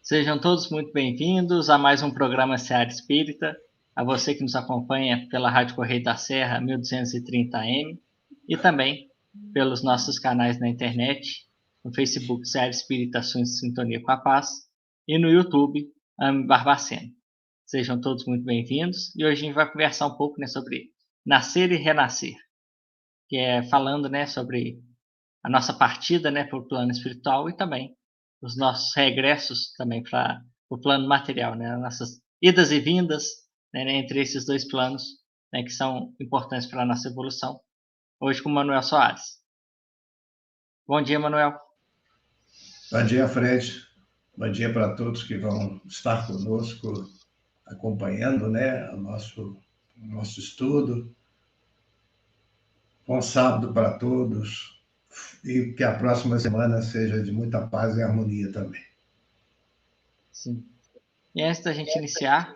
Sejam todos muito bem-vindos a mais um programa Seara Espírita, a você que nos acompanha pela Rádio Correio da Serra 1230M e também pelos nossos canais na internet, no Facebook Seara Espírita Ações de Sintonia com a Paz e no YouTube Ame Barbacena. Sejam todos muito bem-vindos e hoje a gente vai conversar um pouco sobre nascer e renascer, que é falando sobre a nossa partida para o plano espiritual e também os nossos regressos também para o plano material, as nossas idas e vindas entre esses dois planos que são importantes para a nossa evolução. Hoje com o Manuel Soares. Bom dia, Manuel. Bom dia, Fred. Bom dia para todos que vão estar conosco acompanhando o nosso estudo. Bom sábado para todos e que a próxima semana seja de muita paz e harmonia também. Sim. E antes da gente iniciar,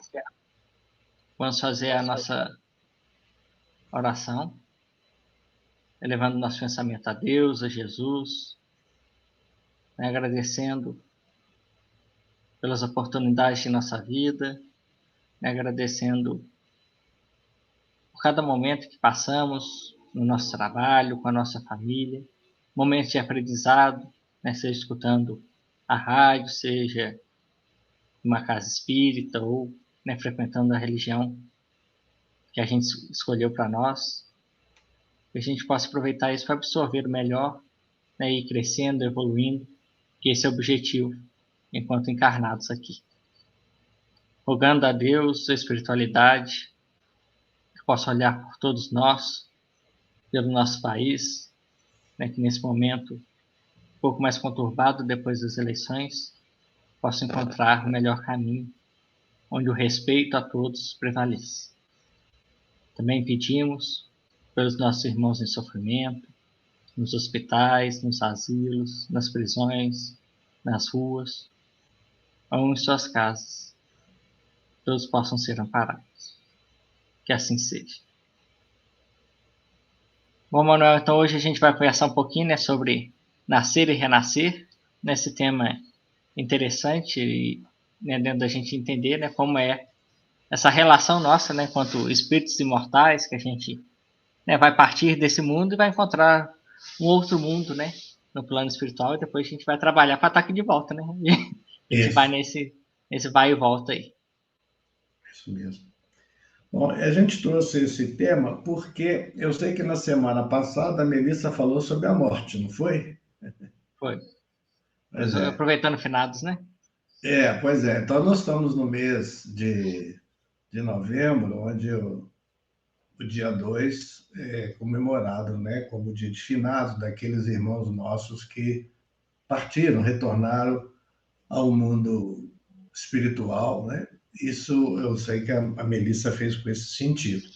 vamos fazer a nossa oração, elevando nosso pensamento a Deus, a Jesus, agradecendo pelas oportunidades de nossa vida, agradecendo por cada momento que passamos no nosso trabalho, com a nossa família, momentos de aprendizado, seja escutando a rádio, seja em uma casa espírita ou frequentando a religião que a gente escolheu para nós, que a gente possa aproveitar isso para absorver o melhor, e ir crescendo, evoluindo, que esse é o objetivo enquanto encarnados aqui. Rogando a Deus, a espiritualidade, que possa olhar por todos nós, pelo nosso país, que nesse momento um pouco mais conturbado depois das eleições, possa encontrar o melhor caminho, onde o respeito a todos prevaleça. Também pedimos pelos nossos irmãos em sofrimento, nos hospitais, nos asilos, nas prisões, nas ruas, ou em suas casas, todos possam ser amparados. Que assim seja. Bom, Manuel, então hoje a gente vai conversar um pouquinho sobre nascer e renascer, nesse tema interessante e dentro da gente entender como é essa relação nossa enquanto espíritos imortais, que a gente vai partir desse mundo e vai encontrar um outro mundo no plano espiritual e depois a gente vai trabalhar para estar aqui de volta. A gente vai nesse vai e volta aí. Isso mesmo. Bom, a gente trouxe esse tema porque eu sei que na semana passada a Melissa falou sobre a morte, não foi? Foi. Aproveitando finados, né? Pois é. Então, nós estamos no mês de novembro, onde o dia 2 é comemorado como o dia de finados daqueles irmãos nossos que partiram, retornaram ao mundo espiritual, Isso eu sei que a Melissa fez com esse sentido.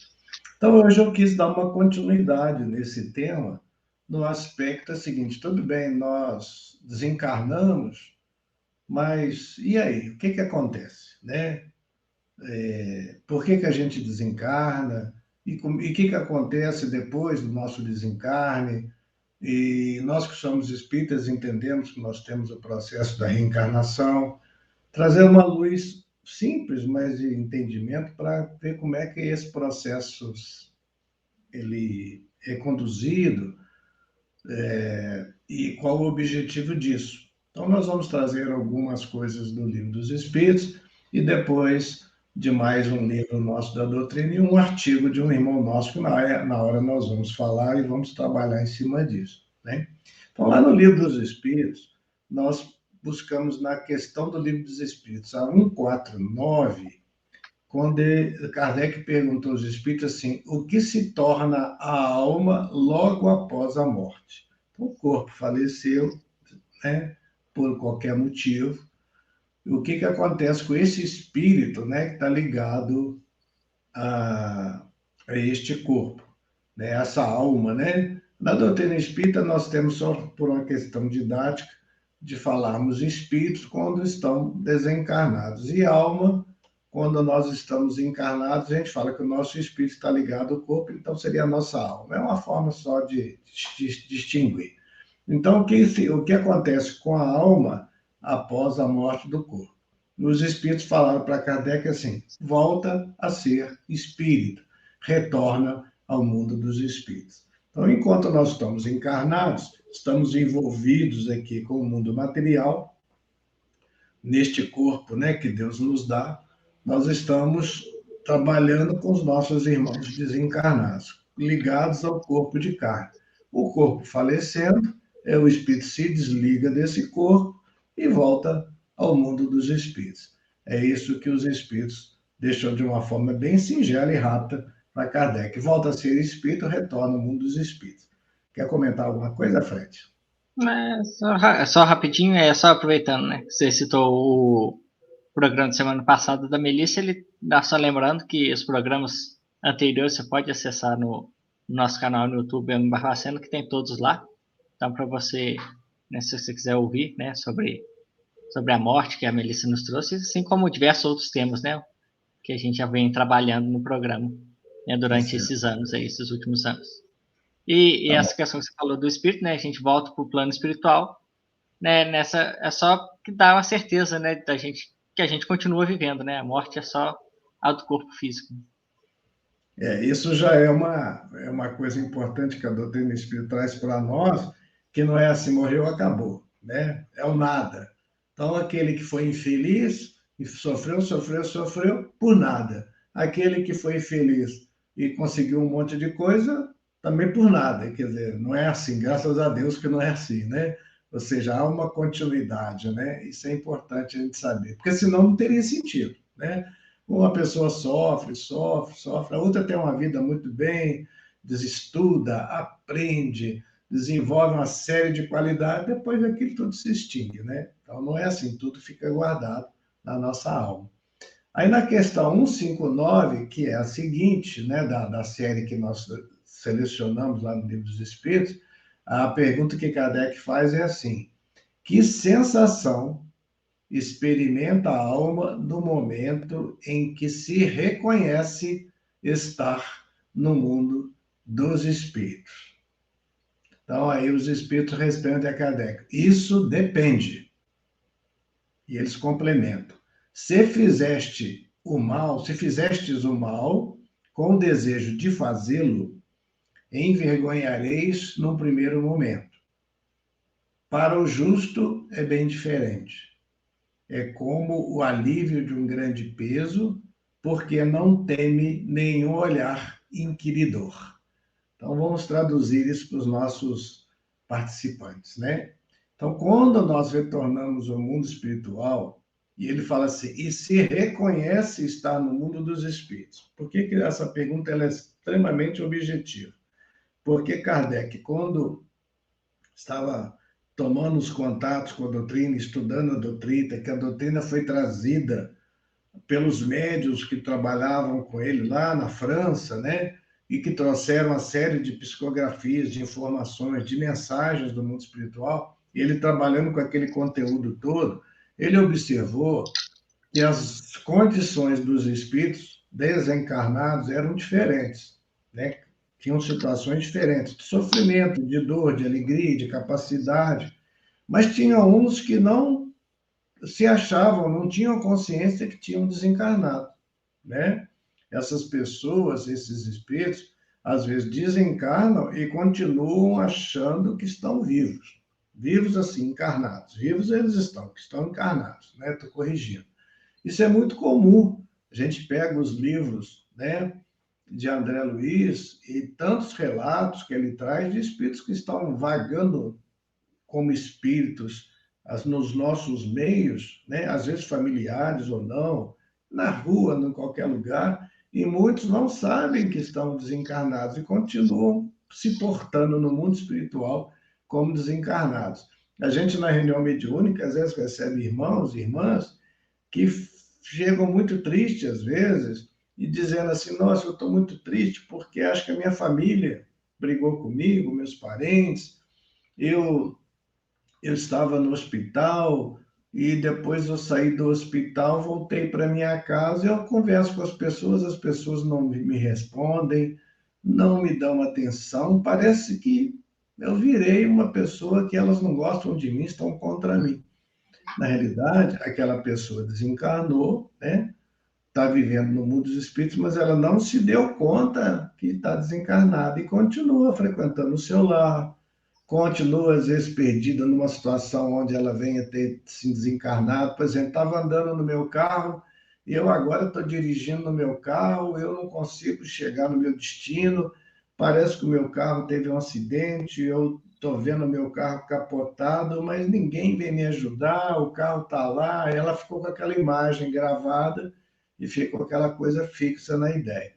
Então, hoje eu quis dar uma continuidade nesse tema, no aspecto seguinte: tudo bem, nós desencarnamos, mas e aí? O que acontece, Por que a gente desencarna? E o que acontece depois do nosso desencarne? E nós que somos espíritas entendemos que nós temos o processo da reencarnação, trazer uma luz simples, mas de entendimento para ver como é que esse processo ele é conduzido e qual o objetivo disso. Então, nós vamos trazer algumas coisas do Livro dos Espíritos e depois de mais um livro nosso da doutrina e um artigo de um irmão nosso que na hora nós vamos falar e vamos trabalhar em cima disso. Então, lá no Livro dos Espíritos, nós buscamos na questão do Livro dos Espíritos, a 149, quando Kardec perguntou aos espíritos assim: o que se torna a alma logo após a morte? Então, o corpo faleceu, por qualquer motivo. O que acontece com esse espírito, que está ligado a este corpo, essa alma, Na doutrina espírita, nós temos só por uma questão didática de falarmos espíritos quando estão desencarnados e alma quando nós estamos encarnados. A gente fala que o nosso espírito está ligado ao corpo, então seria a nossa alma. É uma forma só de distinguir. Então, o que acontece com a alma após a morte do corpo? os espíritos falaram para Kardec assim: volta a ser espírito, retorna ao mundo dos espíritos. Então, enquanto nós estamos encarnados, estamos envolvidos aqui com o mundo material, neste corpo, né, que Deus nos dá, nós estamos trabalhando com os nossos irmãos desencarnados, ligados ao corpo de carne. O corpo falecendo, o espírito se desliga desse corpo e volta ao mundo dos espíritos. É isso que os espíritos deixam de uma forma bem singela e rápida para Kardec. Volta a ser espírito, retorna ao mundo dos espíritos. Quer comentar alguma coisa, Fred? Só rapidinho, só aproveitando, né? Você citou o programa de semana passada da Melissa, ele dá só lembrando que os programas anteriores você pode acessar no nosso canal no YouTube, Barbacena, que tem todos lá. Então, para você, né, se você quiser ouvir, né, sobre a morte que a Melissa nos trouxe, assim como diversos outros temas, né, que a gente já vem trabalhando no programa, né, Tá durante certo. esses anos aí, esses últimos anos. E Tá bom. essa questão que você falou do espírito, né, a gente volta para o plano espiritual, né, nessa é só que dá uma certeza, né, da gente que a gente continua vivendo, né, a morte é só a do corpo físico. Isso já é uma coisa importante que a doutrina espírita traz para nós, que não é assim, morreu, acabou, né? É o nada. Então, aquele que foi infeliz e sofreu por nada. Aquele que foi infeliz e conseguiu um monte de coisa, também por nada. Quer dizer, não é assim, graças a Deus que não é assim, né? Ou seja, há uma continuidade, né? Isso é importante a gente saber, porque senão não teria sentido, né? Uma pessoa sofre, a outra tem uma vida muito bem, estuda, aprende, desenvolve uma série de qualidades, depois aquilo tudo se extingue, né? Então não é assim, tudo fica guardado na nossa alma. Aí na questão 159, que é a seguinte, né, da série que nós selecionamos lá no Livro dos Espíritos, a pergunta que Kardec faz é assim: que sensação experimenta a alma no momento em que se reconhece estar no mundo dos espíritos? Então, aí os espíritos respondem a Kardec: isso depende. E eles complementam: se fizestes o mal com o desejo de fazê-lo, envergonhareis no primeiro momento. Para o justo é bem diferente. É como o alívio de um grande peso, porque não teme nenhum olhar inquiridor. Então, vamos traduzir isso para os nossos participantes, né? Então, quando nós retornamos ao mundo espiritual, e ele fala assim, e se reconhece estar no mundo dos espíritos. Por que essa pergunta ela é extremamente objetiva? Porque Kardec, quando estava tomando os contatos com a doutrina, estudando a doutrina, que a doutrina foi trazida pelos médios que trabalhavam com ele lá na França, né? E que trouxeram uma série de psicografias, de informações, de mensagens do mundo espiritual. E ele trabalhando com aquele conteúdo todo, ele observou que as condições dos espíritos desencarnados eram diferentes, né? Tinham situações diferentes, de sofrimento, de dor, de alegria, de capacidade, mas tinha uns que não se achavam, não tinham consciência que tinham desencarnado, né? Essas pessoas, esses espíritos, às vezes desencarnam e continuam achando que estão vivos. Vivos assim, encarnados. Vivos eles estão, que estão encarnados, né? Estou corrigindo. Isso é muito comum. A gente pega os livros, né, de André Luiz e tantos relatos que ele traz de espíritos que estão vagando como espíritos nos nossos meios, né, às vezes familiares ou não, na rua, em qualquer lugar, e muitos não sabem que estão desencarnados e continuam se portando no mundo espiritual como desencarnados. A gente, na reunião mediúnica, às vezes recebe irmãos e irmãs que chegam muito tristes às vezes e dizendo assim: nossa, eu estou muito triste porque acho que a minha família brigou comigo, meus parentes, eu estava no hospital e depois eu saí do hospital, voltei para minha casa e eu converso com as pessoas não me respondem, não me dão atenção, parece que eu virei uma pessoa que elas não gostam de mim, estão contra mim. Na realidade, aquela pessoa desencarnou, né? Está vivendo no mundo dos espíritos, mas ela não se deu conta que está desencarnada e continua frequentando o seu lar, continua, às vezes, perdida numa situação onde ela venha ter se desencarnado. Por exemplo, estava andando no meu carro e eu agora estou dirigindo no meu carro, eu não consigo chegar no meu destino, parece que o meu carro teve um acidente, eu estou vendo o meu carro capotado, mas ninguém vem me ajudar, o carro está lá, ela ficou com aquela imagem gravada e ficou aquela coisa fixa na ideia.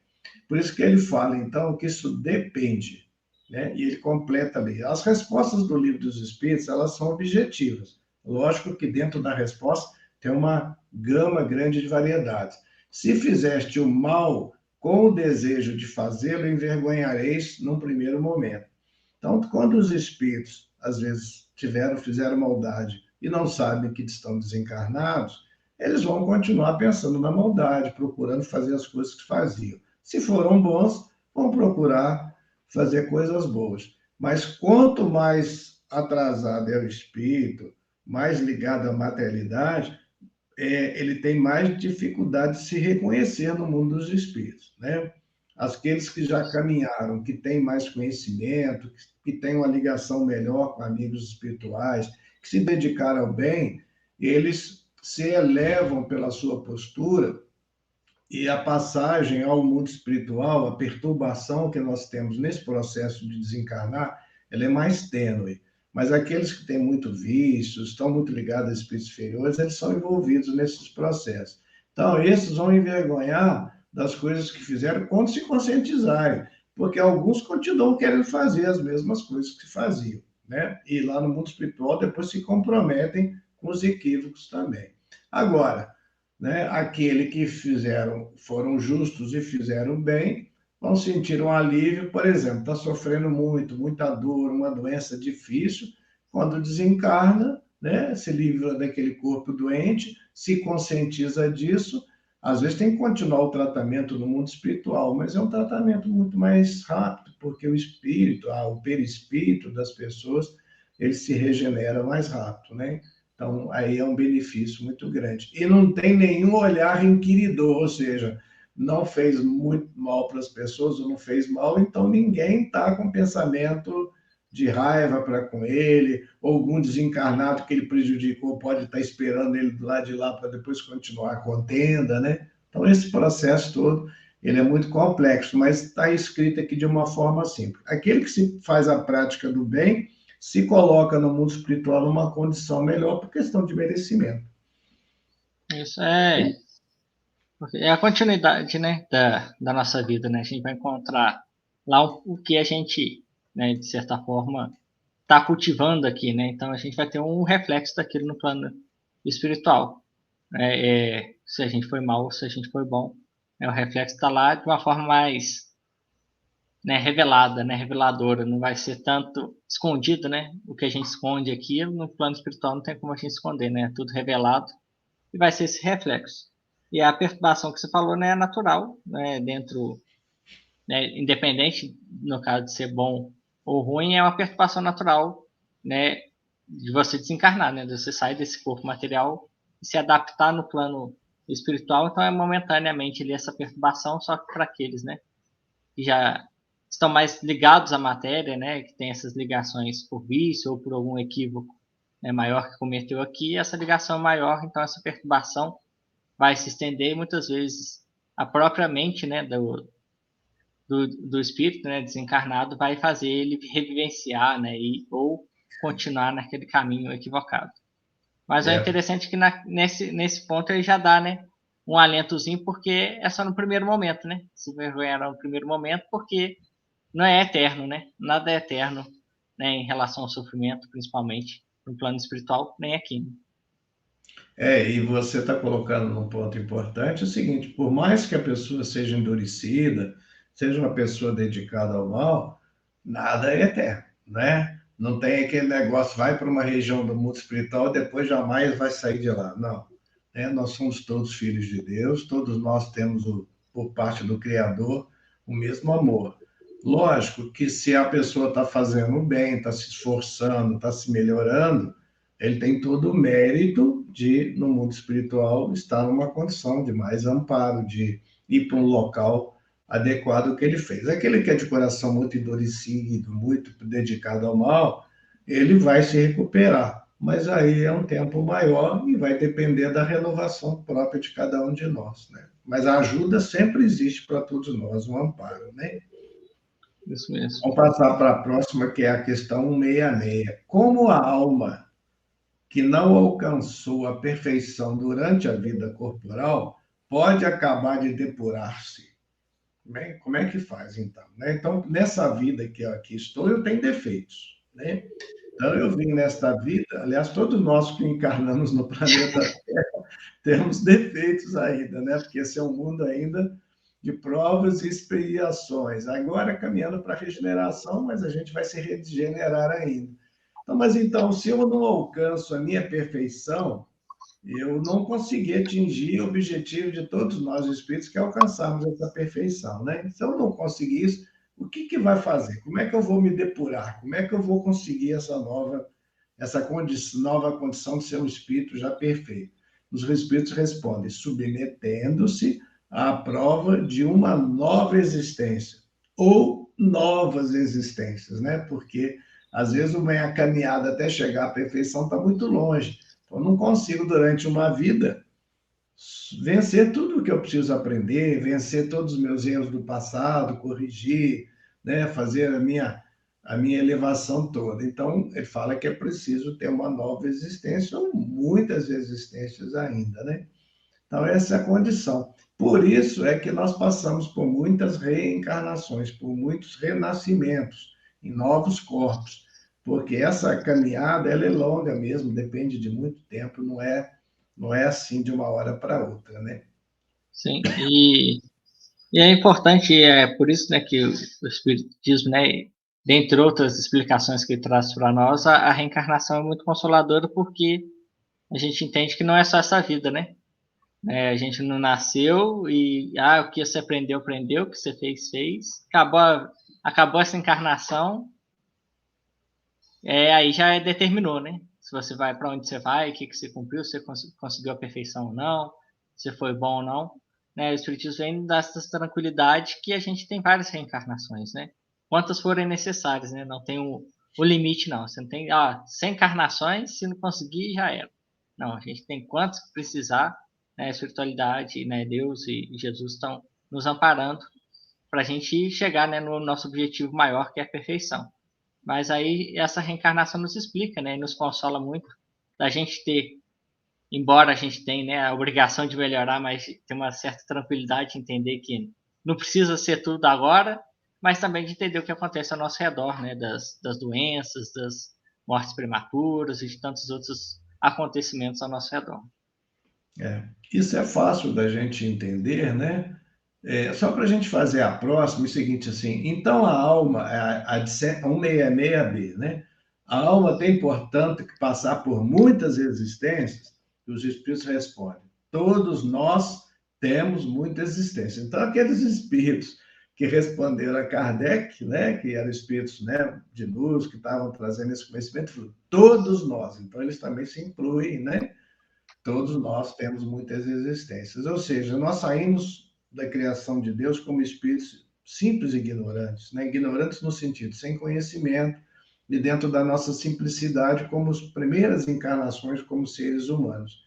Por isso que ele fala, então, que isso depende, né? E ele completa ali. As respostas do Livro dos Espíritos, elas são objetivas. Lógico que dentro da resposta tem uma gama grande de variedades. Se fizeste o mal com o desejo de fazê-lo, envergonhareis num primeiro momento. Então, quando os espíritos, às vezes, fizeram maldade e não sabem que estão desencarnados, eles vão continuar pensando na maldade, procurando fazer as coisas que faziam. Se foram bons, vão procurar fazer coisas boas. Mas quanto mais atrasado é o espírito, mais ligado à materialidade, ele tem mais dificuldade de se reconhecer no mundo dos espíritos, né? Aqueles que já caminharam, que têm mais conhecimento, que têm uma ligação melhor com amigos espirituais, que se dedicaram ao bem, eles se elevam pela sua postura e a passagem ao mundo espiritual, a perturbação que nós temos nesse processo de desencarnar, ela é mais tênue. Mas aqueles que têm muito vício, estão muito ligados a espíritos inferiores, eles são envolvidos nesses processos. Então, esses vão envergonhar das coisas que fizeram quando se conscientizarem, porque alguns continuam querendo fazer as mesmas coisas que faziam, né? E lá no mundo espiritual depois se comprometem com os equívocos também. Agora, né? Aquele que foram justos e fizeram bem, vão sentir um alívio, por exemplo, está sofrendo muito, muita dor, uma doença difícil, quando desencarna, né? Se livra daquele corpo doente, se conscientiza disso, às vezes tem que continuar o tratamento no mundo espiritual, mas é um tratamento muito mais rápido, porque o espírito, o perispírito das pessoas, ele se regenera mais rápido, né? Então, aí é um benefício muito grande. E não tem nenhum olhar inquiridor, ou seja, não fez muito mal para as pessoas ou não fez mal, então ninguém está com pensamento de raiva para com ele, ou algum desencarnado que ele prejudicou pode estar esperando ele do lado de lá para depois continuar a contenda, né? Então, esse processo todo, ele é muito complexo, mas está escrito aqui de uma forma simples. Aquele que se faz a prática do bem, se coloca no mundo espiritual numa condição melhor por questão de merecimento. Isso é a continuidade, né, da nossa vida, né? A gente vai encontrar lá o que a gente, né, de certa forma, está cultivando aqui, né? Então a gente vai ter um reflexo daquilo no plano espiritual. Se a gente foi mal ou se a gente foi bom, o reflexo está lá de uma forma mais, né, revelada, né, reveladora. Não vai ser tanto escondido, né? O que a gente esconde aqui no plano espiritual não tem como a gente esconder, né? É tudo revelado e vai ser esse reflexo. E a perturbação que você falou, né, é natural, né, dentro, né, independente no caso de ser bom ou ruim, é uma perturbação natural, né, de você desencarnar, né, de você sair desse corpo material e se adaptar no plano espiritual. Então é momentaneamente ali essa perturbação, só que para aqueles, né, que já estão mais ligados à matéria, né, que tem essas ligações por vício ou por algum equívoco, né, maior que cometeu aqui, essa ligação maior, então essa perturbação vai se estender e muitas vezes a própria mente, né, do espírito, né, desencarnado vai fazer ele revivenciar, né, ou continuar naquele caminho equivocado. Mas é É, interessante que nesse ponto ele já dá, né, um alentozinho, porque é só no primeiro momento, né? Se envergonhará no primeiro momento, porque não é eterno, né? Nada é eterno, né, em relação ao sofrimento, principalmente no plano espiritual, nem aqui. Né? e você está colocando num ponto importante o seguinte: por mais que a pessoa seja endurecida, seja uma pessoa dedicada ao mal, nada é eterno, né? Não tem aquele negócio, vai para uma região do mundo espiritual e depois jamais vai sair de lá. Não. Nós somos todos filhos de Deus, todos nós temos, por parte do Criador, o mesmo amor. Lógico que se a pessoa está fazendo bem, está se esforçando, está se melhorando, ele tem todo o mérito de, no mundo espiritual, estar numa condição de mais amparo, de ir para um local adequado que ele fez. Aquele que é de coração muito endurecido, muito dedicado ao mal, ele vai se recuperar, mas aí é um tempo maior e vai depender da renovação própria de cada um de nós, né? Mas a ajuda sempre existe para todos nós, um amparo, né? Isso mesmo. Vamos passar para a próxima, que é a questão 166. Como a alma que não alcançou a perfeição durante a vida corporal pode acabar de depurar-se? Como é que faz, então? Né? Então, nessa vida que eu aqui estou, eu tenho defeitos, né? Então, eu vim nesta vida, aliás, todos nós que encarnamos no planeta Terra temos defeitos ainda, né? Porque esse é um mundo ainda de provas e expiações. Agora caminhando para a regeneração, mas a gente vai se regenerar ainda. Então, mas então, se eu não alcanço a minha perfeição, eu não consegui atingir o objetivo de todos nós espíritos, que é alcançarmos essa perfeição, né? Se eu não conseguir isso, o que que vai fazer? Como é que eu vou me depurar? Como é que eu vou conseguir nova condição de ser um espírito já perfeito? Os espíritos respondem, submetendo-se à prova de uma nova existência, ou novas existências, né? Porque, às vezes, uma caminhada até chegar à perfeição está muito longe. Então, eu não consigo, durante uma vida, vencer tudo o que eu preciso aprender, vencer todos os meus erros do passado, corrigir, né? Fazer a minha elevação toda. Então, ele fala que é preciso ter uma nova existência, ou muitas existências ainda, né? Então, essa é a condição. Por isso é que nós passamos por muitas reencarnações, por muitos renascimentos em novos corpos, porque essa caminhada ela é longa mesmo, depende de muito tempo, não é assim de uma hora para outra, né? Sim, e é importante, é por isso, né, que o Espiritismo, né, dentre outras explicações que ele traz para nós, a reencarnação é muito consoladora porque a gente entende que não é só essa vida, né? A gente não nasceu e o que você aprendeu, aprendeu, o que você fez, fez. Acabou essa encarnação, aí já determinou, né? Se você vai para onde você vai, o que você cumpriu, se você conseguiu a perfeição ou não, se foi bom ou não. Né? O Espiritismo vem dessa tranquilidade que a gente tem várias reencarnações, né? Quantas forem necessárias, né? Não tem o limite, não. Você não tem, 100 encarnações, se não conseguir, já era. Não, a gente tem quantas que precisar, né? A espiritualidade, né? Deus e Jesus estão nos amparando para a gente chegar, né, no nosso objetivo maior, que é a perfeição. Mas aí essa reencarnação nos explica, né, e nos consola muito da gente ter, embora a gente tenha, né, a obrigação de melhorar, mas ter uma certa tranquilidade de entender que não precisa ser tudo agora, mas também de entender o que acontece ao nosso redor, né, das doenças, das mortes prematuras e de tantos outros acontecimentos ao nosso redor. Isso é fácil da gente entender, né? Só para a gente fazer a próxima, é o seguinte, assim, então a alma, a de 166B, né? A alma tem, portanto, que passar por muitas existências, e os espíritos respondem, todos nós temos muita existência. Então, aqueles espíritos que responderam a Kardec, né, que eram espíritos, né, de luz, que estavam trazendo esse conhecimento, falaram, todos nós. Então, eles também se incluem, né? Todos nós temos muitas existências. Ou seja, nós saímos da criação de Deus como espíritos simples e ignorantes, né? Ignorantes no sentido sem conhecimento, e dentro da nossa simplicidade, como as primeiras encarnações como seres humanos.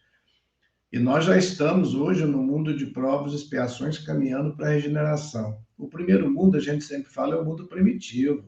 E nós já estamos hoje no mundo de provas e expiações caminhando para a regeneração. O primeiro mundo, a gente sempre fala, é o mundo primitivo,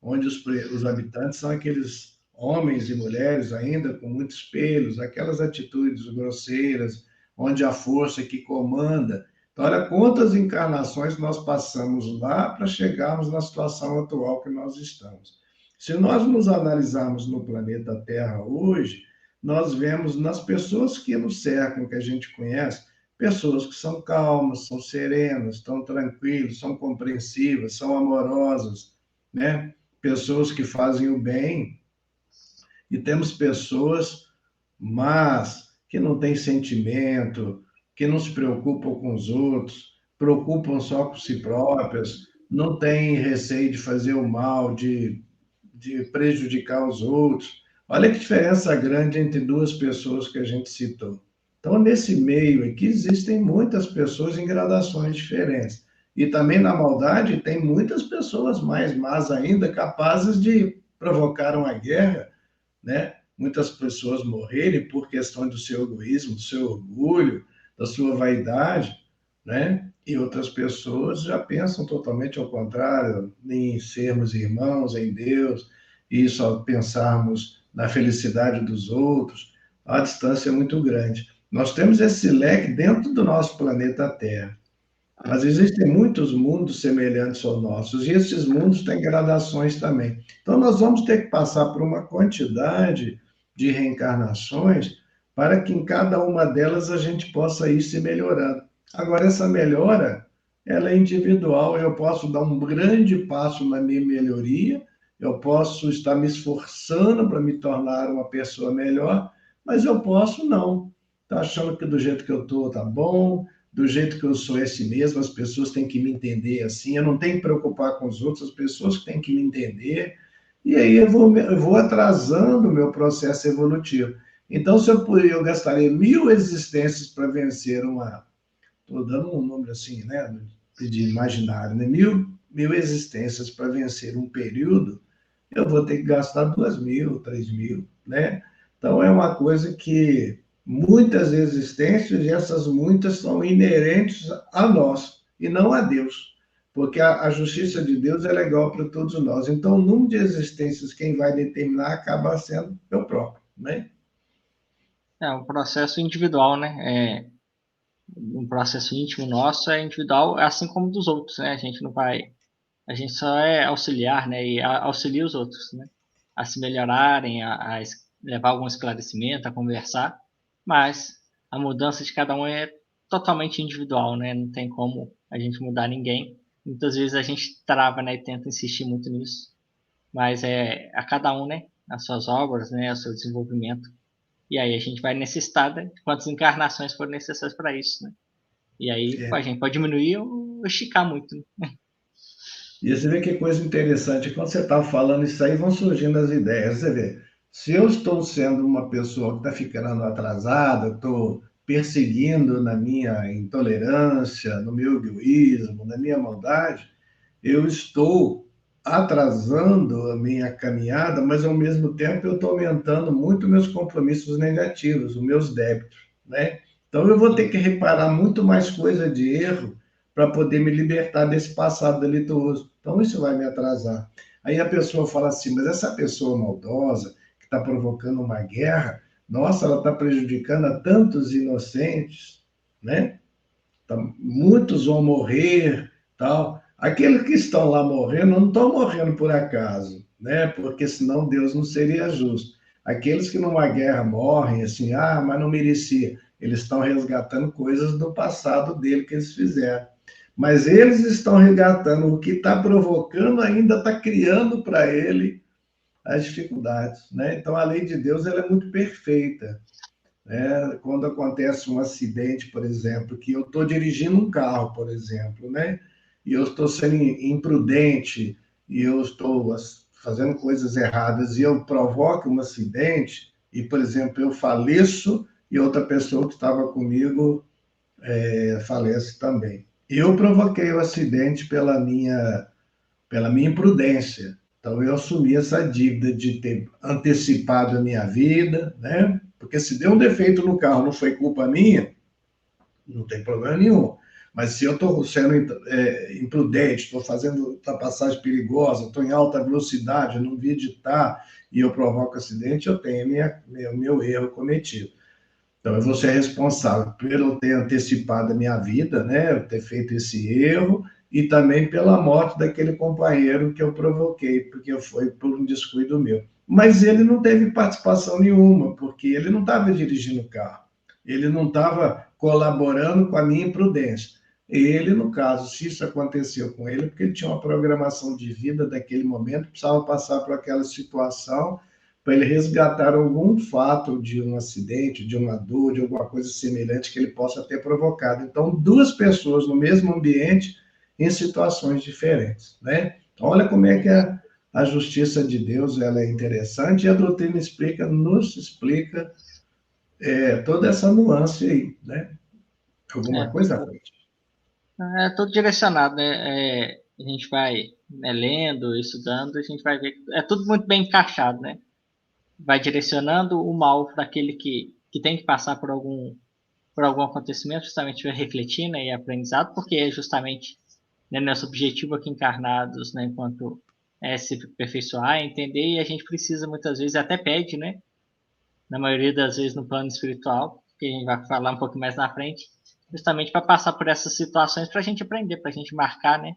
onde os habitantes são aqueles homens e mulheres ainda com muitos pelos, aquelas atitudes grosseiras, onde a força que comanda. Então, olha quantas encarnações nós passamos lá para chegarmos na situação atual que nós estamos. Se nós nos analisarmos no planeta Terra hoje, nós vemos nas pessoas que nos cercam, que a gente conhece, pessoas que são calmas, são serenas, estão tranquilas, são compreensivas, são amorosas, né? Pessoas que fazem o bem, e temos pessoas más, que não têm sentimento, que não se preocupam com os outros, preocupam só com si próprias, não têm receio de fazer o mal, de prejudicar os outros. Olha que diferença grande entre duas pessoas que a gente citou. Então, nesse meio aqui, existem muitas pessoas em gradações diferentes. E também na maldade, tem muitas pessoas mais más ainda, capazes de provocar uma guerra, né? Muitas pessoas morrerem por questão do seu egoísmo, do seu orgulho, da sua vaidade, né? E outras pessoas já pensam totalmente ao contrário, em sermos irmãos em Deus e só pensarmos na felicidade dos outros. A distância é muito grande. Nós temos esse leque dentro do nosso planeta Terra, mas existem muitos mundos semelhantes aos nossos, e esses mundos têm gradações também. Então, nós vamos ter que passar por uma quantidade de reencarnações para que em cada uma delas a gente possa ir se melhorando. Agora, essa melhora, ela é individual, eu posso dar um grande passo na minha melhoria, eu posso estar me esforçando para me tornar uma pessoa melhor, mas eu posso não. Estar achando que do jeito que eu estou tá bom, do jeito que eu sou é assim mesmo, as pessoas têm que me entender assim, eu não tenho que preocupar com os outros, as pessoas que têm que me entender, e aí eu vou atrasando o meu processo evolutivo. Então, se eu gastaria 1000 existências para vencer uma, estou dando um número assim, né, de imaginário, né, mil existências para vencer um período, eu vou ter que gastar 2000, 3000, né? Então é uma coisa que muitas existências, e essas muitas são inerentes a nós e não a Deus, porque a justiça de Deus é legal para todos nós. Então, o número de existências, quem vai determinar acaba sendo eu próprio, né? É um processo individual, né? Um processo íntimo nosso é individual, assim como dos outros, né? A gente não vai, a gente só é auxiliar, né? E auxilia os outros, né? A se melhorarem, levar algum esclarecimento, a conversar, mas a mudança de cada um é totalmente individual, né? Não tem como a gente mudar ninguém. Muitas vezes a gente trava, né? E tenta insistir muito nisso, mas é a cada um, né? As suas obras, né? O seu desenvolvimento. E aí a gente vai necessitar de quantas encarnações forem necessárias para isso, né? E aí pô, a É. gente pode diminuir ou esticar muito, né? E você vê que coisa interessante, quando você está falando isso aí, vão surgindo as ideias. Você vê, se eu estou sendo uma pessoa que está ficando atrasada, estou perseguindo na minha intolerância, no meu egoísmo, na minha maldade, eu estou atrasando a minha caminhada, mas ao mesmo tempo eu estou aumentando muito meus compromissos negativos, os meus débitos, né? Então eu vou ter Sim. que reparar muito mais coisa de erro para poder me libertar desse passado delituoso. Então isso vai me atrasar. Aí a pessoa fala assim, mas essa pessoa maldosa que está provocando uma guerra, nossa, ela está prejudicando a tantos inocentes, né? Muitos vão morrer, tal. Aqueles que estão lá morrendo não estão morrendo por acaso, né? Porque senão Deus não seria justo. Aqueles que numa guerra morrem assim, mas não merecia. Eles estão resgatando coisas do passado dele que eles fizeram. Mas eles estão resgatando o que está provocando, ainda está criando para ele as dificuldades, né? Então a lei de Deus ela é muito perfeita, né? Quando acontece um acidente, por exemplo, que eu estou dirigindo um carro, por exemplo, né? E eu estou sendo imprudente, e eu estou fazendo coisas erradas, e eu provoco um acidente, e, por exemplo, eu faleço, e outra pessoa que estava comigo falece também. Eu provoquei o acidente pela minha imprudência. Então, eu assumi essa dívida de ter antecipado a minha vida, né? Porque se deu um defeito no carro, não foi culpa minha, não tem problema nenhum. Mas se eu estou sendo imprudente, estou fazendo ultrapassagem perigosa, estou em alta velocidade, não vi editar e eu provoco acidente, eu tenho meu erro cometido. Então, eu vou ser responsável por eu ter antecipado a minha vida, né? Eu ter feito esse erro, e também pela morte daquele companheiro que eu provoquei, porque foi por um descuido meu. Mas ele não teve participação nenhuma, porque ele não estava dirigindo o carro, ele não estava colaborando com a minha imprudência. Ele, no caso, se isso aconteceu com ele, porque ele tinha uma programação de vida daquele momento, precisava passar por aquela situação para ele resgatar algum fato de um acidente, de uma dor, de alguma coisa semelhante que ele possa ter provocado. Então, duas pessoas no mesmo ambiente em situações diferentes, né? Olha como é que a justiça de Deus ela é interessante, e a doutrina explica, nos explica toda essa nuance aí, né? Alguma É, coisa à frente. é tudo direcionado, né? A gente vai, né, lendo, estudando, a gente vai ver que é tudo muito bem encaixado, né? Vai direcionando o mal para aquele que tem que passar por algum acontecimento, justamente para refletir, né, e aprendizado, porque é justamente, né, nosso objetivo aqui encarnados, né, enquanto se aperfeiçoar, entender, e a gente precisa muitas vezes, até pede, né, na maioria das vezes no plano espiritual, que a gente vai falar um pouco mais na frente, justamente para passar por essas situações para a gente aprender, para a gente marcar, né,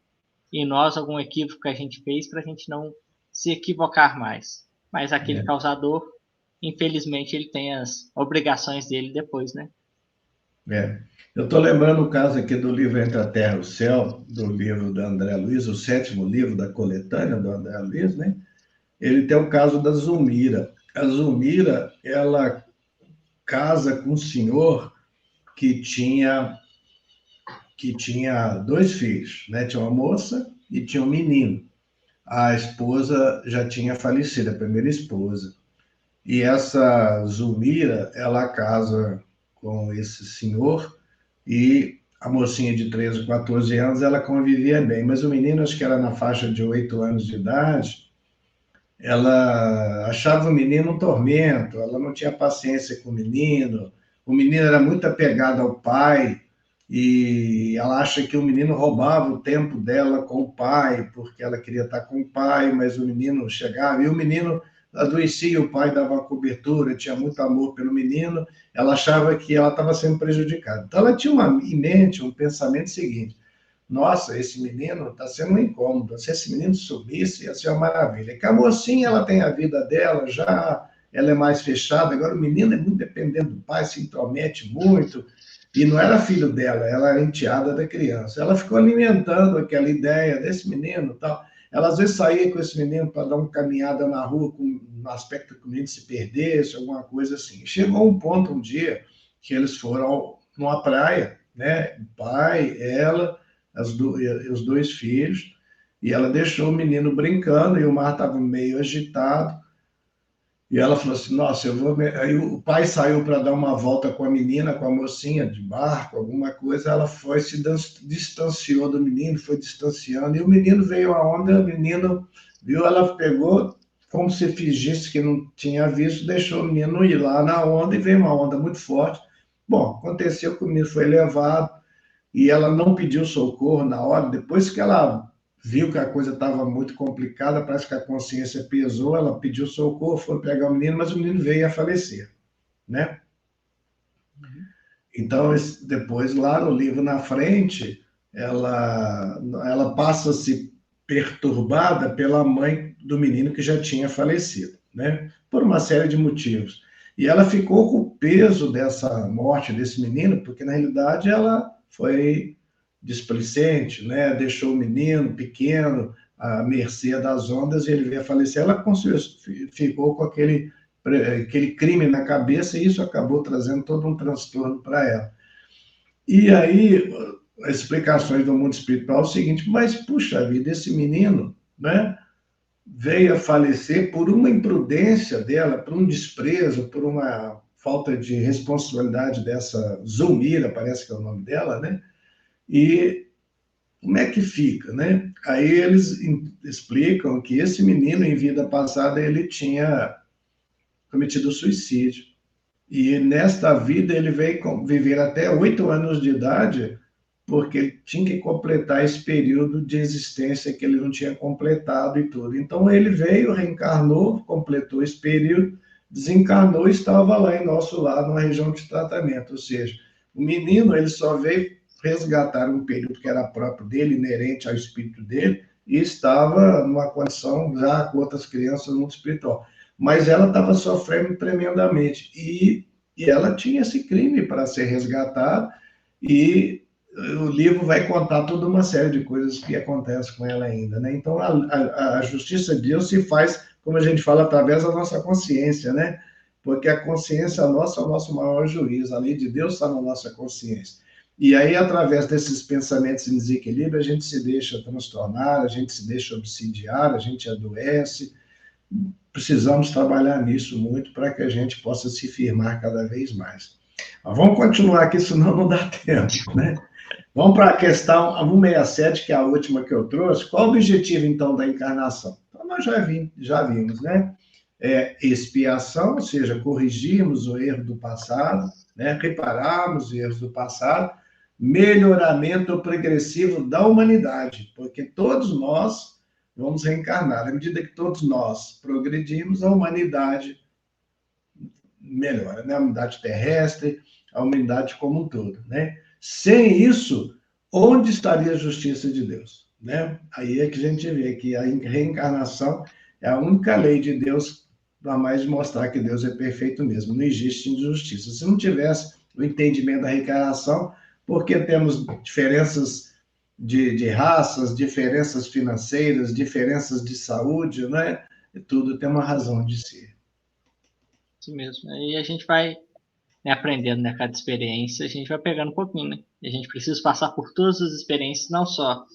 em nós algum equívoco que a gente fez, para a gente não se equivocar mais. Mas aquele É, causador, infelizmente, ele tem as obrigações dele depois, né? é. Eu estou lembrando o caso aqui do livro Entre a Terra e o Céu, do livro do André Luiz, o sétimo livro da coletânea do André Luiz, né? Ele tem o caso da Zulmira. A Zulmira, ela casa com um senhor que tinha, que tinha dois filhos, né? Tinha uma moça e tinha um menino. A esposa já tinha falecido, a primeira esposa. E essa Zulmira, ela casa com esse senhor e a mocinha de 13, 14 anos, ela convivia bem, mas o menino, acho que era na faixa de 8 anos de idade, ela achava o menino um tormento, ela não tinha paciência com o menino era muito apegado ao pai, e ela acha que o menino roubava o tempo dela com o pai, porque ela queria estar com o pai, mas o menino chegava, e o menino adoecia, o pai dava uma cobertura, tinha muito amor pelo menino, ela achava que ela estava sendo prejudicada. Então ela tinha em mente um pensamento seguinte: nossa, esse menino está sendo um incômodo. Se esse menino sumisse, ia ser uma maravilha. E que a mocinha, ela tem a vida dela, já ela é mais fechada. Agora, o menino é muito dependente do pai, se intromete muito. E não era filho dela, ela era enteada da criança. Ela ficou alimentando aquela ideia desse menino e tal. Ela, às vezes, saía com esse menino para dar uma caminhada na rua, no aspecto que o menino se perdesse, alguma coisa assim. Chegou um ponto, um dia, que eles foram numa praia, né? O pai, ela os dois filhos, e ela deixou o menino brincando, e o mar estava meio agitado, e ela falou assim, nossa, eu vou... Aí o pai saiu para dar uma volta com a menina, com a mocinha, de barco, alguma coisa, ela foi, se distanciou do menino, foi distanciando, e o menino veio a onda, o menino viu, ela pegou, como se fingisse que não tinha visto, deixou o menino ir lá na onda, e veio uma onda muito forte. Bom, aconteceu que o menino foi levado, e ela não pediu socorro na hora, depois que ela viu que a coisa estava muito complicada, parece que a consciência pesou, ela pediu socorro, foi pegar o menino, mas o menino veio a falecer, né? Então, depois, lá no livro na frente, ela passa a se perturbada pela mãe do menino que já tinha falecido, né? Por uma série de motivos. E ela ficou com o peso dessa morte desse menino, porque na realidade ela foi displicente, né? Deixou o menino pequeno à mercê das ondas e ele veio a falecer. Ela ficou com aquele crime na cabeça e isso acabou trazendo todo um transtorno para ela. E aí, as explicações do mundo espiritual é o seguinte, mas, puxa vida, esse menino, né, veio a falecer por uma imprudência dela, por um desprezo, por uma falta de responsabilidade dessa Zulmira, parece que é o nome dela, né? E como é que fica, né? Aí eles explicam que esse menino, em vida passada, ele tinha cometido suicídio. E nesta vida ele veio viver até 8 anos de idade, porque ele tinha que completar esse período de existência que ele não tinha completado e tudo. Então ele veio, reencarnou, completou esse período, desencarnou e estava lá em nosso lar, numa região de tratamento. Ou seja, o menino ele só veio resgatar um período que era próprio dele, inerente ao espírito dele, e estava numa condição já com outras crianças no mundo espiritual. Mas ela estava sofrendo tremendamente. E ela tinha esse crime para ser resgatada, e o livro vai contar toda uma série de coisas que acontecem com ela ainda, né? Então, a justiça de Deus se faz, como a gente fala, através da nossa consciência, né? Porque a consciência nossa é o nosso maior juiz, a lei de Deus está na nossa consciência. E aí, através desses pensamentos em desequilíbrio, a gente se deixa transtornar, a gente se deixa obsidiar, a gente adoece. Precisamos trabalhar nisso muito para que a gente possa se firmar cada vez mais. Mas vamos continuar aqui, senão não dá tempo, né? Vamos para a questão 167, que é a última que eu trouxe. Qual o objetivo, então, da encarnação? Então, nós já vimos, né? Expiação, ou seja, corrigirmos o erro do passado, né? Repararmos os erros do passado, melhoramento progressivo da humanidade, porque todos nós vamos reencarnar. À medida que todos nós progredimos, a humanidade melhora, né? A humanidade terrestre, a humanidade como um todo, né? Sem isso, onde estaria a justiça de Deus, né? Aí é que a gente vê que a reencarnação é a única lei de Deus para mais mostrar que Deus é perfeito mesmo. Não existe injustiça. Se não tivesse o entendimento da reencarnação, porque temos diferenças de raças, diferenças financeiras, diferenças de saúde, né? Tudo tem uma razão de ser. Isso mesmo. Aí a gente vai, né, aprendendo, né, cada experiência, a gente vai pegando um pouquinho, né? E a gente precisa passar por todas as experiências, não só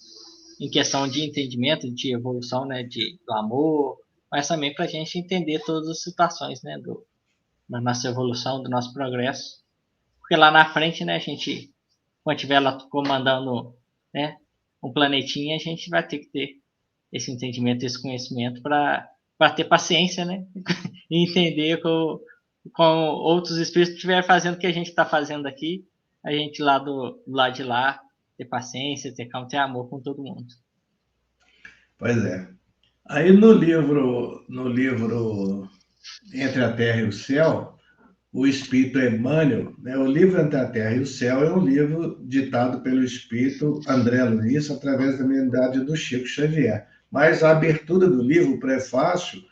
em questão de entendimento, de evolução, né, do amor, mas também para a gente entender todas as situações, né, da nossa evolução, do nosso progresso. Porque lá na frente, né, a gente, quando estiver lá comandando, né, um planetinha, a gente vai ter que ter esse entendimento, esse conhecimento para ter paciência, né, e entender com outros espíritos que estiverem fazendo o que a gente está fazendo aqui, a gente lá do lado de lá, ter paciência, ter calma, ter amor com todo mundo. Pois é. Aí no livro Entre a Terra e o Céu, o Espírito Emmanuel, né, o livro Entre a Terra e o Céu é um livro ditado pelo Espírito André Luiz através da mediunidade do Chico Xavier. Mas a abertura do livro, o prefácio,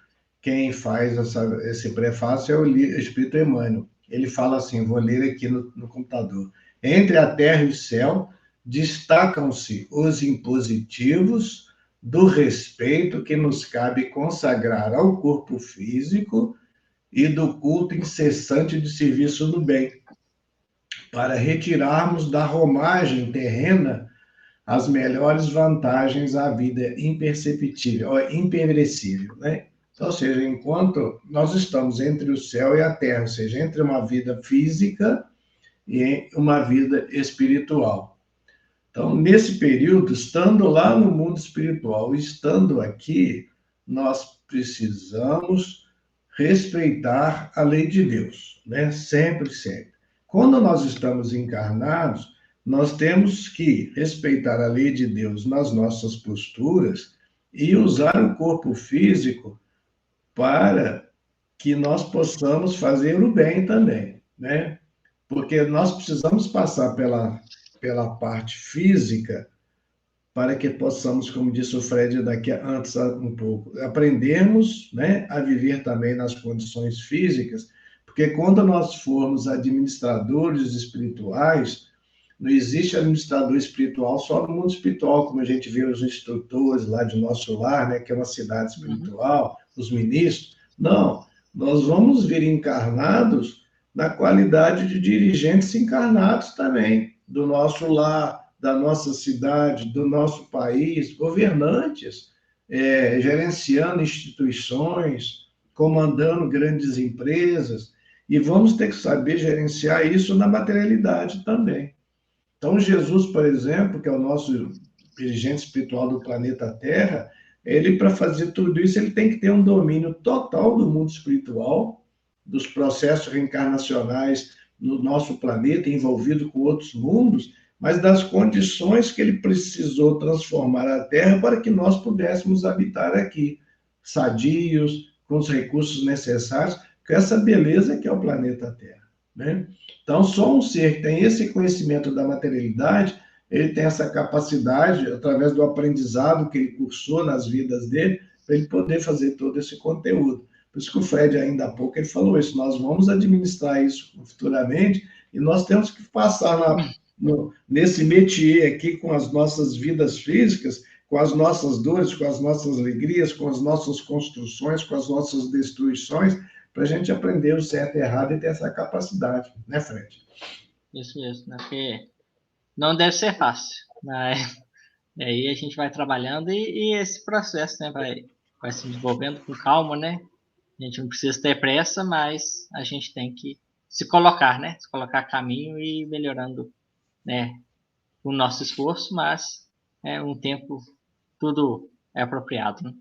quem faz esse prefácio é o Espírito Emmanuel. Ele fala assim, vou ler aqui no computador. Entre a Terra e o Céu, destacam-se os impositivos do respeito que nos cabe consagrar ao corpo físico e do culto incessante de serviço do bem, para retirarmos da romagem terrena as melhores vantagens à vida imperceptível, ou imperecível, né? Então, ou seja, enquanto nós estamos entre o céu e a terra, ou seja, entre uma vida física e uma vida espiritual. Então, nesse período, estando lá no mundo espiritual, estando aqui, nós precisamos respeitar a lei de Deus, né? Sempre, sempre. Quando nós estamos encarnados, nós temos que respeitar a lei de Deus nas nossas posturas e usar o corpo físico para que nós possamos fazer o bem também, né? Porque nós precisamos passar pela parte física para que possamos, como disse o Fred daqui antes um pouco, aprendermos, né, a viver também nas condições físicas, porque quando nós formos administradores espirituais, não existe administrador espiritual só no mundo espiritual, como a gente vê os instrutores lá de Nosso Lar, né, que é uma cidade espiritual, os ministros. Não, nós vamos vir encarnados na qualidade de dirigentes encarnados também, do nosso lar, da nossa cidade, do nosso país, governantes, gerenciando instituições, comandando grandes empresas, e vamos ter que saber gerenciar isso na materialidade também. Então, Jesus, por exemplo, que é o nosso dirigente espiritual do planeta Terra, ele, para fazer tudo isso, ele tem que ter um domínio total do mundo espiritual, dos processos reencarnacionais no nosso planeta, envolvido com outros mundos, mas das condições que ele precisou transformar a Terra para que nós pudéssemos habitar aqui, sadios, com os recursos necessários, com essa beleza que é o planeta Terra, né? Então, só um ser que tem esse conhecimento da materialidade, ele tem essa capacidade, através do aprendizado que ele cursou nas vidas dele, para ele poder fazer todo esse conteúdo. Por isso que o Fred, ainda há pouco, ele falou isso, nós vamos administrar isso futuramente, e nós temos que passar nesse métier aqui com as nossas vidas físicas, com as nossas dores, com as nossas alegrias, com as nossas construções, com as nossas destruições, para a gente aprender o certo e errado e ter essa capacidade, né, Fred? Isso mesmo, né? Porque não deve ser fácil, mas aí a gente vai trabalhando e esse processo, né, vai se desenvolvendo com calma, né? A gente não precisa ter pressa, mas a gente tem que se colocar, né? Se colocar a caminho e ir melhorando, né, o nosso esforço, mas é um tempo tudo é apropriado, né?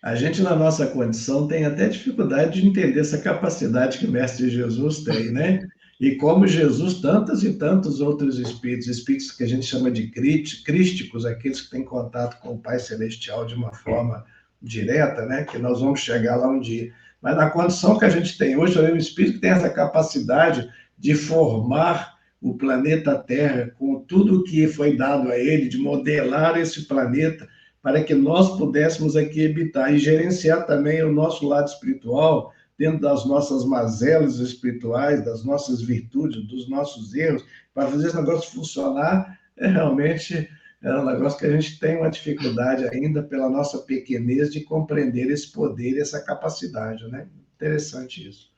A gente, na nossa condição, tem até dificuldade de entender essa capacidade que o Mestre Jesus tem, né? E como Jesus, tantos e tantos outros espíritos, espíritos que a gente chama de crísticos, aqueles que têm contato com o Pai Celestial de uma forma direta, né? Que nós vamos chegar lá um dia. Mas na condição que a gente tem hoje, o espírito tem essa capacidade de formar o planeta Terra com tudo que foi dado a ele, de modelar esse planeta para que nós pudéssemos aqui habitar e gerenciar também o nosso lado espiritual, dentro das nossas mazelas espirituais, das nossas virtudes, dos nossos erros, para fazer esse negócio funcionar, realmente um negócio que a gente tem uma dificuldade ainda, pela nossa pequenez, de compreender esse poder e essa capacidade, né? Interessante isso.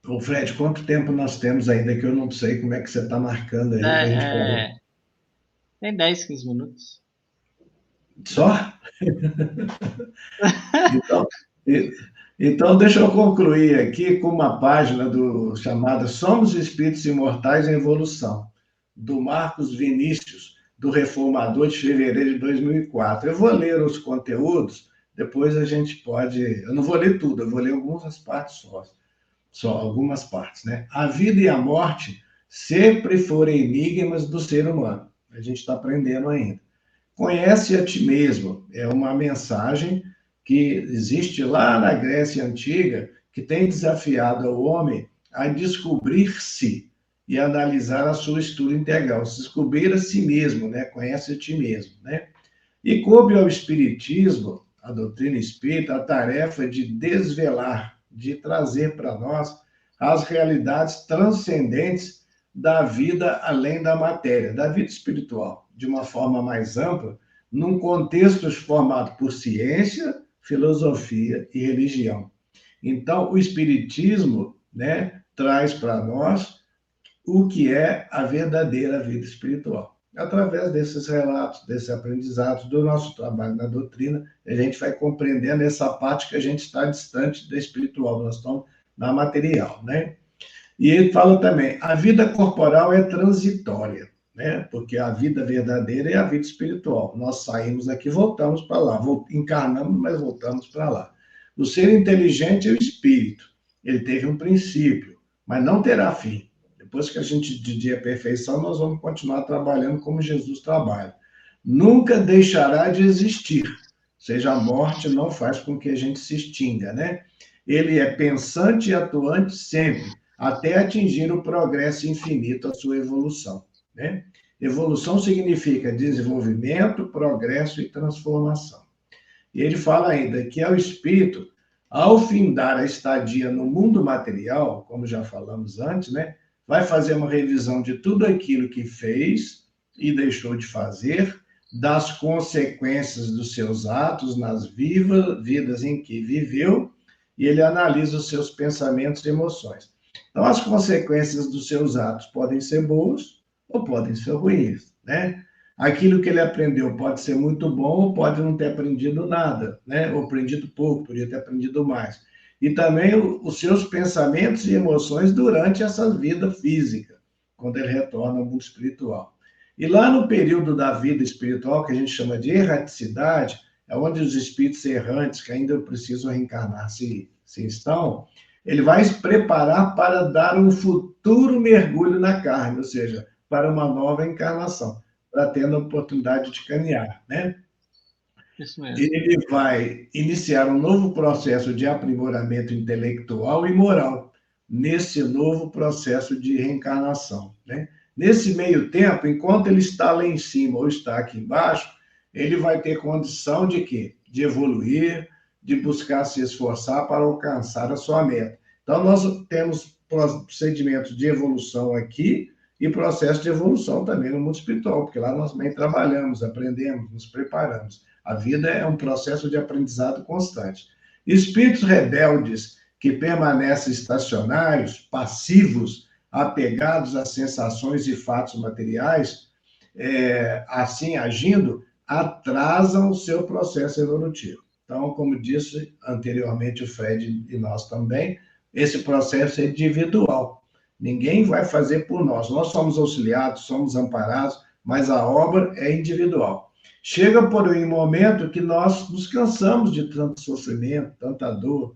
Ô Fred, quanto tempo nós temos ainda que eu não sei como é que você está marcando aí para a gente fazer? Tem 10, 15 minutos. Só? Então, então, deixa eu concluir aqui com uma página chamada Somos Espíritos Imortais em Evolução, do Marcos Vinícius, do Reformador, de fevereiro de 2004. Eu vou ler os conteúdos, depois a gente pode... Eu não vou ler tudo, eu vou ler algumas partes só algumas partes, né? A vida e a morte sempre foram enigmas do ser humano. A gente está aprendendo ainda. Conhece a ti mesmo, é uma mensagem que existe lá na Grécia Antiga, que tem desafiado o homem a descobrir-se e analisar a sua estrutura integral, se descobrir a si mesmo, né? Conhece a ti mesmo, né? E coube ao Espiritismo, a doutrina espírita, a tarefa de desvelar, de trazer para nós as realidades transcendentes da vida além da matéria, da vida espiritual, de uma forma mais ampla, num contexto formado por ciência, filosofia e religião. Então, o Espiritismo, né, traz para nós o que é a verdadeira vida espiritual. Através desses relatos, desses aprendizados, do nosso trabalho na doutrina, a gente vai compreendendo essa parte que a gente está distante da espiritual, nós estamos na material, né? E ele fala também, a vida corporal é transitória, né? Porque a vida verdadeira é a vida espiritual. Nós saímos daqui, voltamos para lá, encarnamos, mas voltamos para lá. O ser inteligente é o espírito. Ele teve um princípio, mas não terá fim. Depois que a gente atingir a perfeição, nós vamos continuar trabalhando como Jesus trabalha. Nunca deixará de existir. Ou seja, a morte não faz com que a gente se extinga, né? Ele é pensante e atuante sempre, até atingir o progresso infinito, a sua evolução, né? Evolução significa desenvolvimento, progresso e transformação. E ele fala ainda que ao espírito, ao findar a estadia no mundo material, como já falamos antes, né, vai fazer uma revisão de tudo aquilo que fez e deixou de fazer, das consequências dos seus atos nas vidas em que viveu, e ele analisa os seus pensamentos e emoções. Então, as consequências dos seus atos podem ser boas ou podem ser ruins, né? Aquilo que ele aprendeu pode ser muito bom ou pode não ter aprendido nada, né? Ou aprendido pouco, poderia ter aprendido mais. E também os seus pensamentos e emoções durante essa vida física, quando ele retorna ao mundo espiritual. E lá no período da vida espiritual, que a gente chama de erraticidade, é onde os espíritos errantes, que ainda precisam reencarnar, se estão, ele vai se preparar para dar um futuro mergulho na carne, ou seja, para uma nova encarnação, para ter a oportunidade de caminhar, né? Isso mesmo. Ele vai iniciar um novo processo de aprimoramento intelectual e moral, nesse novo processo de reencarnação, né? Nesse meio tempo, enquanto ele está lá em cima ou está aqui embaixo, ele vai ter condição de quê? De evoluir, de buscar se esforçar para alcançar a sua meta. Então, nós temos procedimentos de evolução aqui e processo de evolução também no mundo espiritual, porque lá nós também trabalhamos, aprendemos, nos preparamos. A vida é um processo de aprendizado constante. Espíritos rebeldes que permanecem estacionários, passivos, apegados a sensações e fatos materiais, assim agindo, atrasam o seu processo evolutivo. Então, como disse anteriormente o Fred e nós também, esse processo é individual. Ninguém vai fazer por nós. Nós somos auxiliados, somos amparados, mas a obra é individual. Chega, porém, um momento que nós nos cansamos de tanto sofrimento, tanta dor,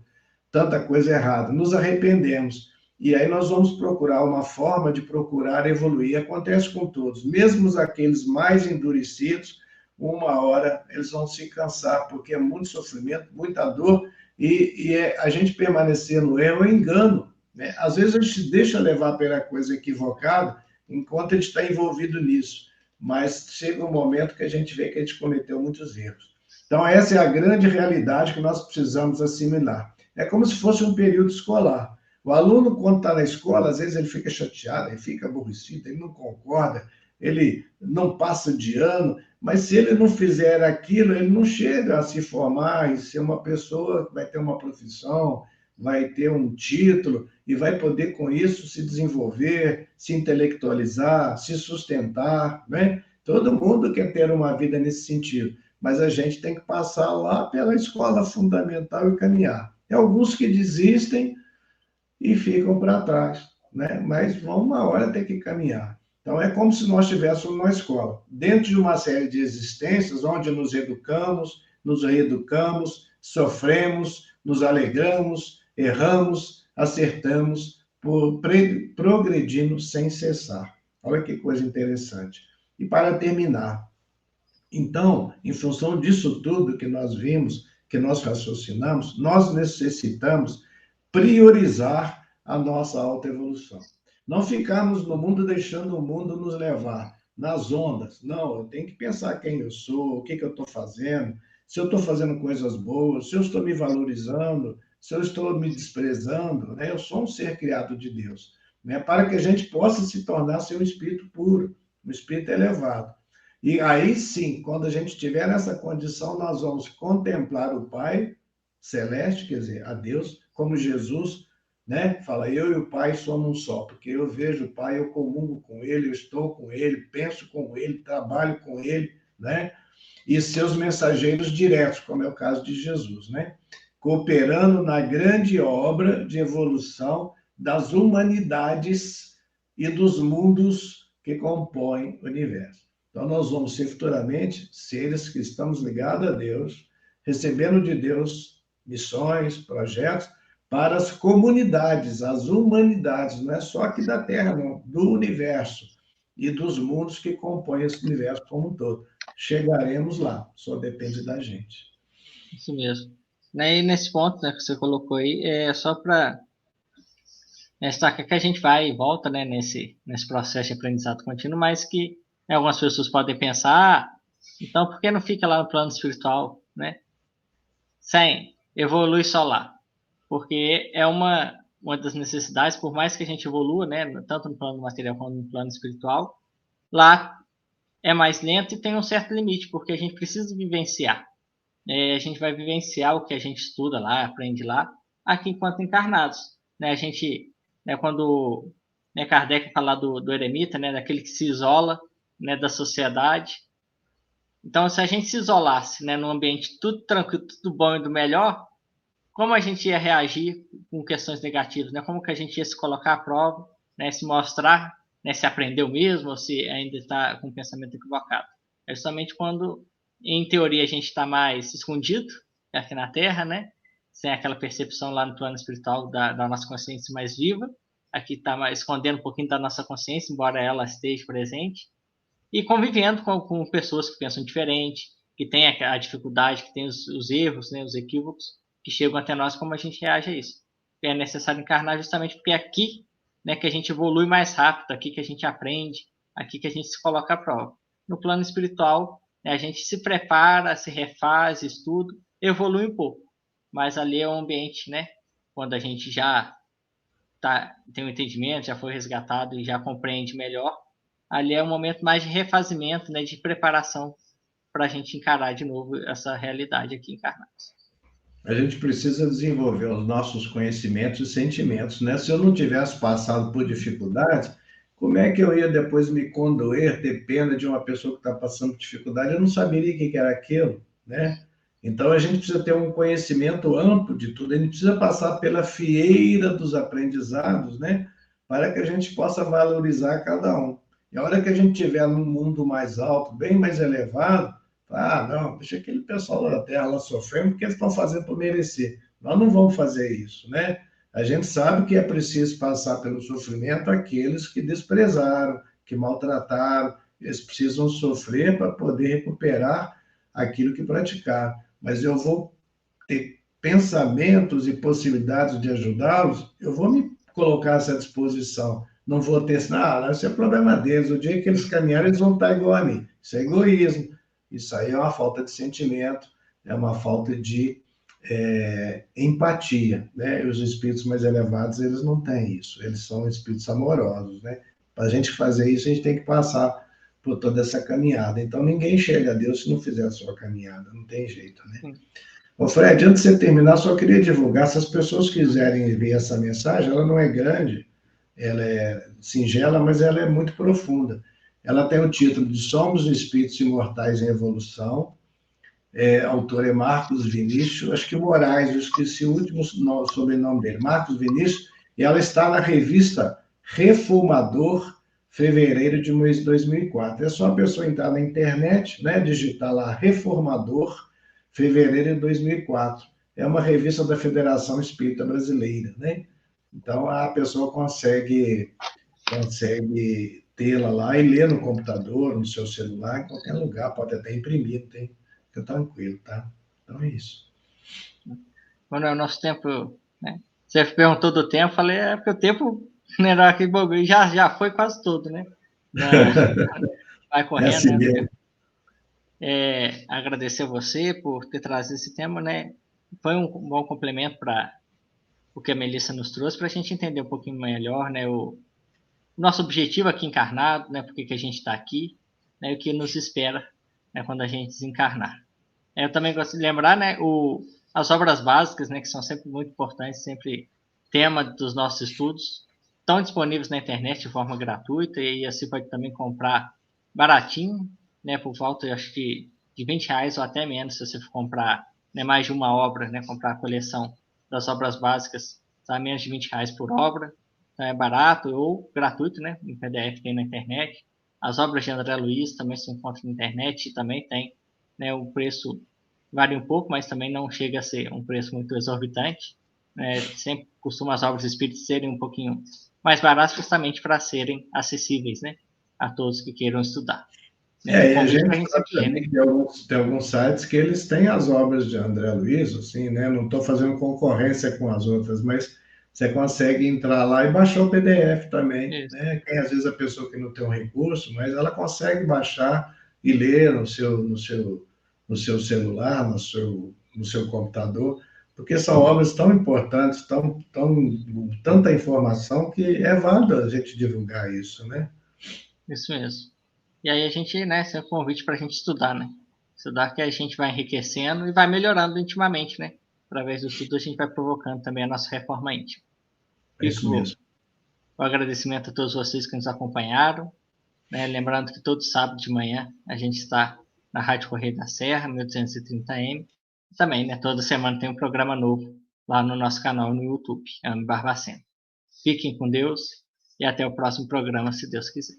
tanta coisa errada, nos arrependemos. E aí nós vamos procurar uma forma de procurar evoluir. Acontece com todos, mesmo aqueles mais endurecidos, uma hora eles vão se cansar, porque é muito sofrimento, muita dor, e a gente permanecer no erro é engano. Né? Às vezes a gente deixa levar pela coisa equivocada, enquanto a gente está envolvido nisso. Mas chega um momento que a gente vê que a gente cometeu muitos erros. Então, essa é a grande realidade que nós precisamos assimilar. É como se fosse um período escolar. O aluno, quando está na escola, às vezes ele fica chateado, ele fica aborrecido, ele não concorda, ele não passa de ano, mas se ele não fizer aquilo, ele não chega a se formar e ser uma pessoa que vai ter uma profissão, vai ter um título e vai poder, com isso, se desenvolver, se intelectualizar, se sustentar, né? Todo mundo quer ter uma vida nesse sentido, mas a gente tem que passar lá pela escola fundamental e caminhar. Tem alguns que desistem e ficam para trás, né? Mas vão uma hora ter que caminhar. Então, é como se nós estivéssemos numa escola, dentro de uma série de existências, onde nos educamos, nos reeducamos, sofremos, nos alegramos, erramos, acertamos, progredindo sem cessar. Olha que coisa interessante. E para terminar, então, em função disso tudo que nós vimos, que nós raciocinamos, nós necessitamos priorizar a nossa autoevolução. Não ficarmos no mundo deixando o mundo nos levar nas ondas. Não, eu tenho que pensar quem eu sou, o que eu estou fazendo, se eu estou fazendo coisas boas, se eu estou me valorizando, se eu estou me desprezando. Né? Eu sou um ser criado de Deus, né? Para que a gente possa se tornar um espírito puro, um espírito elevado. E aí sim, quando a gente estiver nessa condição, nós vamos contemplar o Pai celeste, quer dizer, a Deus, como Jesus, né? Fala, eu e o Pai somos um só, porque eu vejo o Pai, eu comungo com Ele, eu estou com Ele, penso com Ele, trabalho com Ele, né? E seus mensageiros diretos, como é o caso de Jesus, né? Cooperando na grande obra de evolução das humanidades e dos mundos que compõem o universo. Então, nós vamos ser futuramente seres que estamos ligados a Deus, recebendo de Deus missões, projetos, para as comunidades, as humanidades, não é só aqui da Terra, não, do universo e dos mundos que compõem esse universo como um todo. Chegaremos lá, só depende da gente. Isso mesmo. E nesse ponto, né, que você colocou aí, é só para destacar que a gente vai e volta, né, nesse processo de aprendizado contínuo, mas que, né, algumas pessoas podem pensar, então por que não fica lá no plano espiritual, né? Sem evolui só lá. Porque é uma das necessidades, por mais que a gente evolua, né, tanto no plano material quanto no plano espiritual, lá é mais lento e tem um certo limite, porque a gente precisa vivenciar. A gente vai vivenciar o que a gente estuda lá, aprende lá, aqui enquanto encarnados. Né? A gente, né, quando, né, Kardec fala do eremita, né, daquele que se isola, né, da sociedade. Então, se a gente se isolasse, né, num ambiente tudo tranquilo, tudo bom e do melhor, como a gente ia reagir com questões negativas? Né? Como que a gente ia se colocar à prova, né, se mostrar, né, se aprendeu mesmo ou se ainda está com o pensamento equivocado? É justamente quando, em teoria, a gente está mais escondido aqui na Terra, né? Sem aquela percepção lá no plano espiritual da nossa consciência mais viva. Aqui está escondendo um pouquinho da nossa consciência, embora ela esteja presente. E convivendo com pessoas que pensam diferente, que têm a dificuldade, que têm os erros, né, os equívocos, que chegam até nós, como a gente reage a isso. É necessário encarnar justamente porque é aqui, né, que a gente evolui mais rápido, aqui que a gente aprende, aqui que a gente se coloca à prova. No plano espiritual, né, a gente se prepara, se refaz, estuda, evolui um pouco. Mas ali é um ambiente, né, quando a gente já tem um entendimento, já foi resgatado e já compreende melhor, ali é um momento mais de refazimento, né, de preparação para a gente encarar de novo essa realidade aqui encarnada. a gente precisa desenvolver os nossos conhecimentos e sentimentos, né? Se eu não tivesse passado por dificuldades, como é que eu ia depois me condoer, ter pena de uma pessoa que está passando por dificuldade? Eu não saberia o que era aquilo, né? Então a gente precisa ter um conhecimento amplo de tudo, a gente precisa passar pela fieira dos aprendizados, né? Para que a gente possa valorizar cada um. E a hora que a gente estiver num mundo mais alto, bem mais elevado, não, deixa aquele pessoal da Terra lá sofrendo porque eles estão fazendo por merecer. Nós não vamos fazer isso, né? A gente sabe que é preciso passar pelo sofrimento aqueles que desprezaram, que maltrataram, eles precisam sofrer para poder recuperar aquilo que praticaram. Mas eu vou ter pensamentos e possibilidades de ajudá-los, eu vou me colocar a essa disposição. Não vou ter, isso é problema deles. O dia que eles caminharem, eles vão estar igual a mim. Isso é egoísmo. Isso aí é uma falta de sentimento, é uma falta de empatia, né? E os espíritos mais elevados, eles não têm isso. Eles são espíritos amorosos, né? Para a gente fazer isso, a gente tem que passar por toda essa caminhada. Então, ninguém chega a Deus se não fizer a sua caminhada. Não tem jeito, né? Ô Fred, antes de você terminar, só queria divulgar, se as pessoas quiserem ver essa mensagem, ela não é grande, ela é singela, mas ela é muito profunda. Ela tem o título de Somos Espíritos Imortais em Evolução, autor é Marcos Vinícius, acho que Moraes, eu esqueci o último sobrenome dele, Marcos Vinícius, e ela está na revista Reformador, fevereiro de 2004. É só a pessoa entrar na internet, né, digitar lá Reformador, fevereiro de 2004. É uma revista da Federação Espírita Brasileira, né? Então a pessoa consegue tê-la lá e ler no computador, no seu celular, em qualquer lugar, pode até imprimir, tem, fica tranquilo, tá? Então é isso. Quando é o nosso tempo, né? Você perguntou do tempo, falei, porque o tempo não era aquele bagulho, já foi quase todo, né? Vai correndo, é assim né? mesmo. Agradecer a você por ter trazido esse tema, né? Foi um bom complemento para o que a Melissa nos trouxe, para a gente entender um pouquinho melhor, né? O nosso objetivo aqui encarnado, né? Por que a gente está aqui, né? O que nos espera, né? Quando a gente desencarnar. Eu também gosto de lembrar, né? As obras básicas, né? Que são sempre muito importantes, sempre tema dos nossos estudos, estão disponíveis na internet de forma gratuita e assim pode também comprar baratinho, né? Por volta, eu acho que de R$ 20 ou até menos, se você for comprar, né, mais de uma obra, né? Comprar a coleção das obras básicas, está menos de R$ 20 por obra. Então é barato ou gratuito, né? Em PDF tem na internet. As obras de André Luiz também se encontram na internet e também tem, né? O preço varia um pouco, mas também não chega a ser um preço muito exorbitante. Sempre costuma as obras espíritas serem um pouquinho mais baratas justamente para serem acessíveis, né, a todos que queiram estudar. E o E a convite gente para a gente sabe sempre ler, também né? que tem alguns sites que eles têm as obras de André Luiz, assim, né? Não estou fazendo concorrência com as outras, mas você consegue entrar lá e baixar o PDF também, Isso, né? Tem às vezes a pessoa que não tem um recurso, mas ela consegue baixar e ler no seu celular, no seu computador, porque são obras tão importantes, tanta informação que é válido a gente divulgar isso, né? isso mesmo. E aí a gente, né, sempre um convite para a gente estudar, né? Estudar que a gente vai enriquecendo e vai melhorando intimamente, né? Através do estudo a gente vai provocando também a nossa reforma íntima. É isso Fico mesmo. o agradecimento a todos vocês que nos acompanharam, né? Lembrando que todo sábado de manhã a gente está na Rádio Correio da Serra, 1230M. E também, né, toda semana tem um programa novo lá no nosso canal no YouTube, Ame Barbacena. Fiquem com Deus e até o próximo programa, se Deus quiser.